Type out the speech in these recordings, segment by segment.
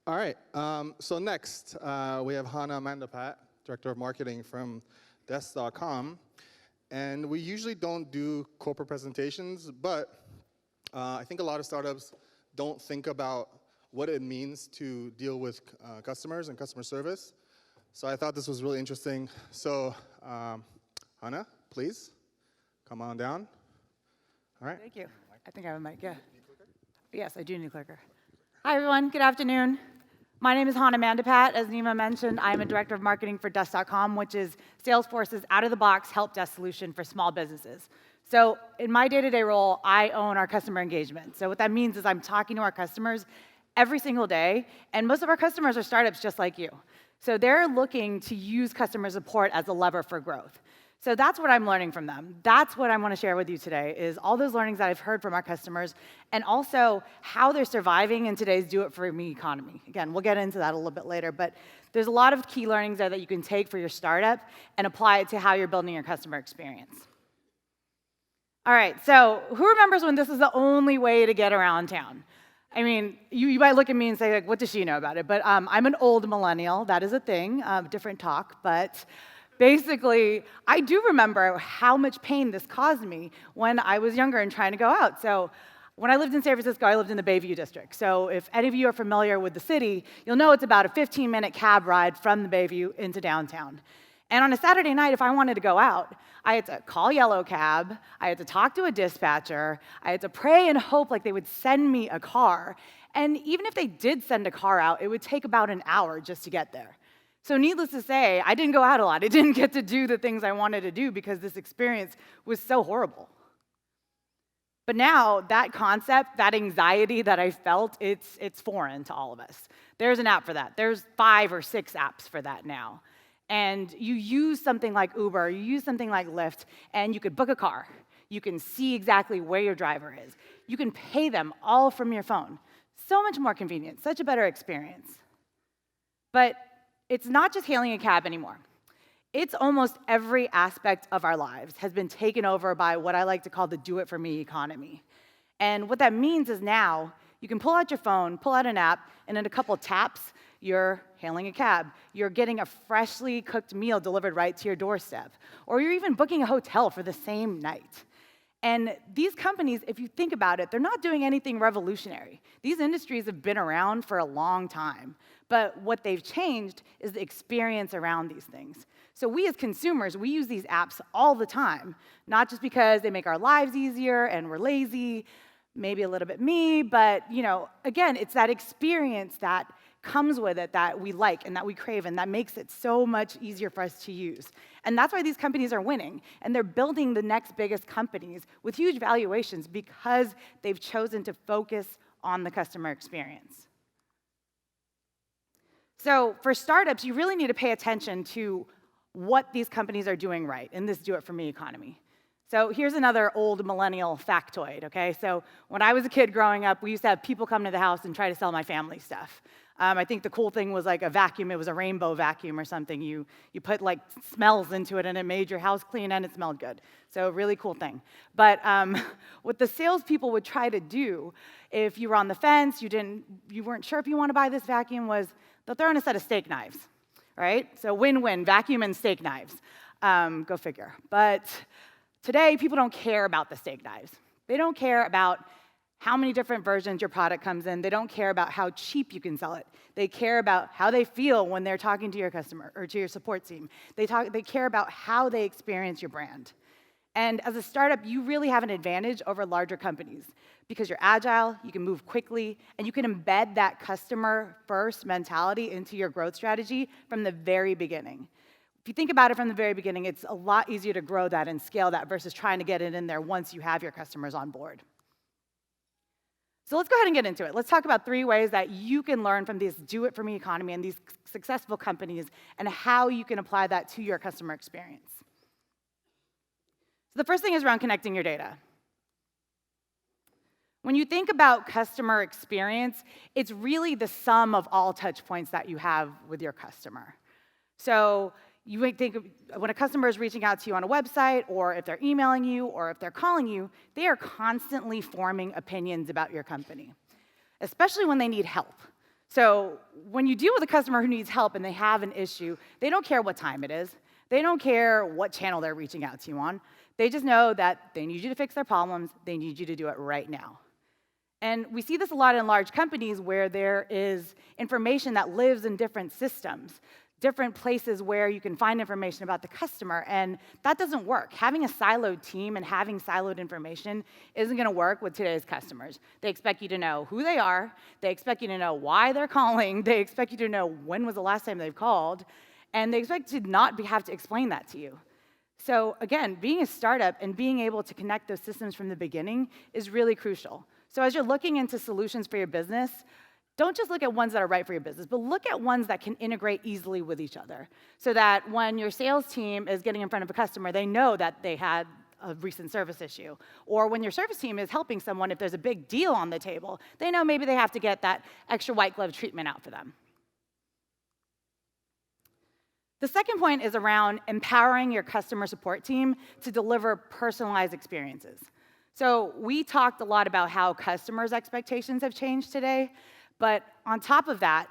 All right, so next we have Hannah Mandapat, Director of Marketing from Desk.com. And we usually don't do corporate presentations, but I think a lot of startups don't think about what it means to deal with customers and customer service. So I thought this was really interesting. So Hannah, please, come on down. All right. Thank you. I think I have a mic, yeah. Yes, I do need a clicker. Hi, everyone. Good afternoon. My name is Hannah Mandapat. As Nima mentioned, I'm a Director of Marketing for Desk.com, which is Salesforce's out-of-the-box help desk solution for small businesses. So in my day-to-day role, I own our customer engagement. So what that means is I'm talking to our customers every single day, and most of our customers are startups just like you. So they're looking to use customer support as a lever for growth. So that's what I'm learning from them. That's what I want to share with you today, is all those learnings that I've heard from our customers, and also how they're surviving in today's do-it-for-me economy. Again, we'll get into that a little bit later, but there's a lot of key learnings there that you can take for your startup and apply it to how you're building your customer experience. All right, so who remembers when this is the only way to get around town? I mean, you might look at me and say, like, what does she know about it? But I'm an old millennial. That is a thing, different talk, but basically, I do remember how much pain this caused me when I was younger and trying to go out. So when I lived in San Francisco, I lived in the Bayview district. So if any of you are familiar with the city, you'll know it's about a 15-minute cab ride from the Bayview into downtown. And on a Saturday night, if I wanted to go out, I had to call Yellow Cab, I had to talk to a dispatcher, I had to pray and hope like they would send me a car. And even if they did send a car out, it would take about an hour just to get there. So needless to say, I didn't go out a lot. I didn't get to do the things I wanted to do because this experience was so horrible. But now, that concept, that anxiety that I felt, it's foreign to all of us. There's an app for that. There's 5 or 6 apps for that now. And you use something like Uber, you use something like Lyft, and you could book a car. You can see exactly where your driver is. You can pay them all from your phone. So much more convenient, such a better experience. But it's not just hailing a cab anymore. It's almost every aspect of our lives has been taken over by what I like to call the do-it-for-me economy. And what that means is now you can pull out your phone, pull out an app, and in a couple taps, you're hailing a cab. You're getting a freshly cooked meal delivered right to your doorstep. Or you're even booking a hotel for the same night. And these companies, if you think about it, they're not doing anything revolutionary. These industries have been around for a long time. But what they've changed is the experience around these things. So we as consumers, we use these apps all the time, not just because they make our lives easier and we're lazy, maybe a little bit me, but again, it's that experience that comes with it that we like and that we crave, and that makes it so much easier for us to use. And that's why these companies are winning, and they're building the next biggest companies with huge valuations because they've chosen to focus on the customer experience. So for startups, you really need to pay attention to what these companies are doing right in this do-it-for-me economy. So here's another old millennial factoid, okay? So when I was a kid growing up, we used to have people come to the house and try to sell my family stuff. I think the cool thing was like a vacuum. It was a rainbow vacuum or something. You put like smells into it, and it made your house clean, and it smelled good. So really cool thing. But what the salespeople would try to do, if you were on the fence, you weren't sure if you want to buy this vacuum, was they'll throw in a set of steak knives, right? So win-win, vacuum and steak knives. Go figure. But today, people don't care about the steak knives. They don't care about how many different versions your product comes in. They don't care about how cheap you can sell it. They care about how they feel when they're talking to your customer or to your support team. They care about how they experience your brand. And as a startup, you really have an advantage over larger companies because you're agile, you can move quickly, and you can embed that customer-first mentality into your growth strategy from the very beginning. If you think about it from the very beginning, it's a lot easier to grow that and scale that versus trying to get it in there once you have your customers on board. So let's go ahead and get into it. Let's talk about 3 ways that you can learn from this do-it-for-me economy and these successful companies and how you can apply that to your customer experience. So the first thing is around connecting your data. When you think about customer experience, it's really the sum of all touch points that you have with your customer. So you might think when a customer is reaching out to you on a website, or if they're emailing you, or if they're calling you, they are constantly forming opinions about your company, especially when they need help. So when you deal with a customer who needs help and they have an issue, they don't care what time it is. They don't care what channel they're reaching out to you on. They just know that they need you to fix their problems. They need you to do it right now. And we see this a lot in large companies where there is information that lives in different systems, different places where you can find information about the customer, and that doesn't work. Having a siloed team and having siloed information isn't going to work with today's customers. They expect you to know who they are, they expect you to know why they're calling, they expect you to know when was the last time they've called, and they expect to not have to explain that to you. So again, being a startup and being able to connect those systems from the beginning is really crucial. So as you're looking into solutions for your business, don't just look at ones that are right for your business, but look at ones that can integrate easily with each other, so that when your sales team is getting in front of a customer, they know that they had a recent service issue. Or when your service team is helping someone, if there's a big deal on the table, they know maybe they have to get that extra white glove treatment out for them. The second point is around empowering your customer support team to deliver personalized experiences. So we talked a lot about how customers' expectations have changed today, but on top of that,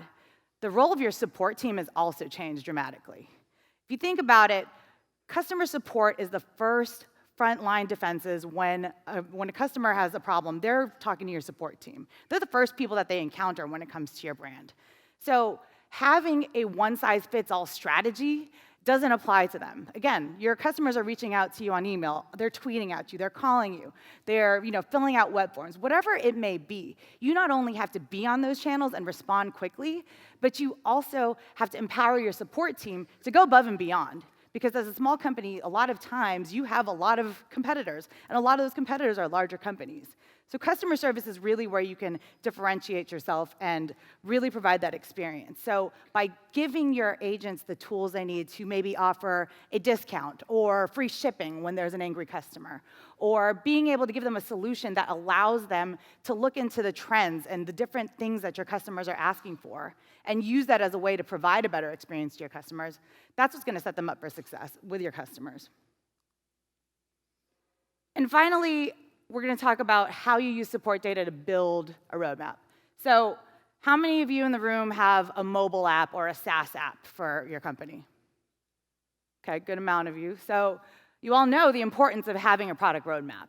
the role of your support team has also changed dramatically. If you think about it, customer support is the first frontline defenses when a customer has a problem. They're talking to your support team. They're the first people that they encounter when it comes to your brand. So having a one-size-fits-all strategy doesn't apply to them. Again, your customers are reaching out to you on email, they're tweeting at you, they're calling you, they're filling out web forms, whatever it may be. You not only have to be on those channels and respond quickly, but you also have to empower your support team to go above and beyond. Because as a small company, a lot of times you have a lot of competitors, and a lot of those competitors are larger companies. So customer service is really where you can differentiate yourself and really provide that experience. So by giving your agents the tools they need to maybe offer a discount or free shipping when there's an angry customer, or being able to give them a solution that allows them to look into the trends and the different things that your customers are asking for and use that as a way to provide a better experience to your customers, that's what's going to set them up for success with your customers. And finally, we're going to talk about how you use support data to build a roadmap. So how many of you in the room have a mobile app or a SaaS app for your company? Okay, good amount of you. So you all know the importance of having a product roadmap.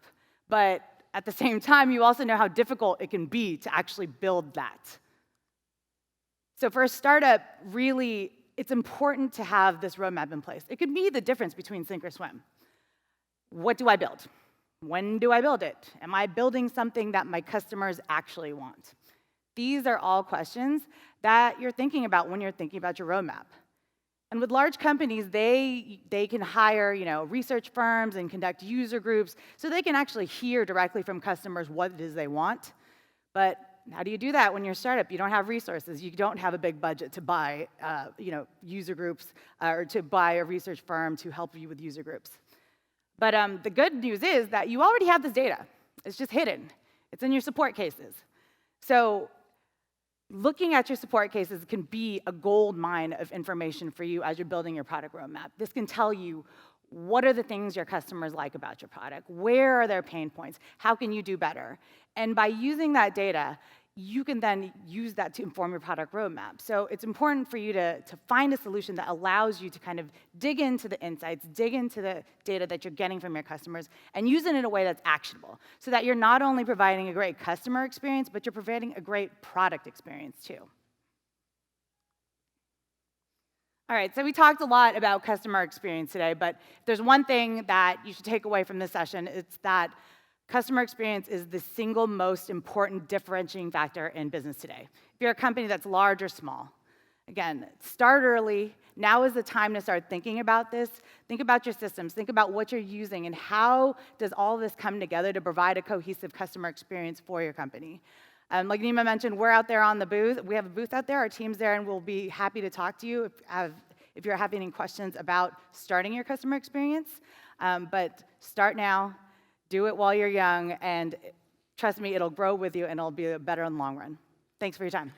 But at the same time, you also know how difficult it can be to actually build that. So for a startup, really, it's important to have this roadmap in place. It could be the difference between sink or swim. What do I build? When do I build it? Am I building something that my customers actually want? These are all questions that you're thinking about when you're thinking about your roadmap. And with large companies, they can hire research firms and conduct user groups so they can actually hear directly from customers what it is they want. But how do you do that when you're a startup? You don't have resources. You don't have a big budget to buy user groups or to buy a research firm to help you with user groups. But the good news is that you already have this data. It's just hidden. It's in your support cases. So looking at your support cases can be a gold mine of information for you as you're building your product roadmap. This can tell you what are the things your customers like about your product, where are their pain points, how can you do better? And by using that data, you can then use that to inform your product roadmap. So it's important for you to find a solution that allows you to kind of dig into the insights, dig into the data that you're getting from your customers, and use it in a way that's actionable, so that you're not only providing a great customer experience, but you're providing a great product experience too. All right, so we talked a lot about customer experience today, but if there's one thing that you should take away from this session, it's that customer experience is the single most important differentiating factor in business today. If you're a company that's large or small, again, start early. Now is the time to start thinking about this. Think about your systems. Think about what you're using and how does all this come together to provide a cohesive customer experience for your company. Like Nima mentioned, we're out there on the booth. We have a booth out there. Our team's there, and we'll be happy to talk to you if you're having any questions about starting your customer experience. But start now. Do it while you're young, and trust me, it'll grow with you, and it'll be better in the long run. Thanks for your time.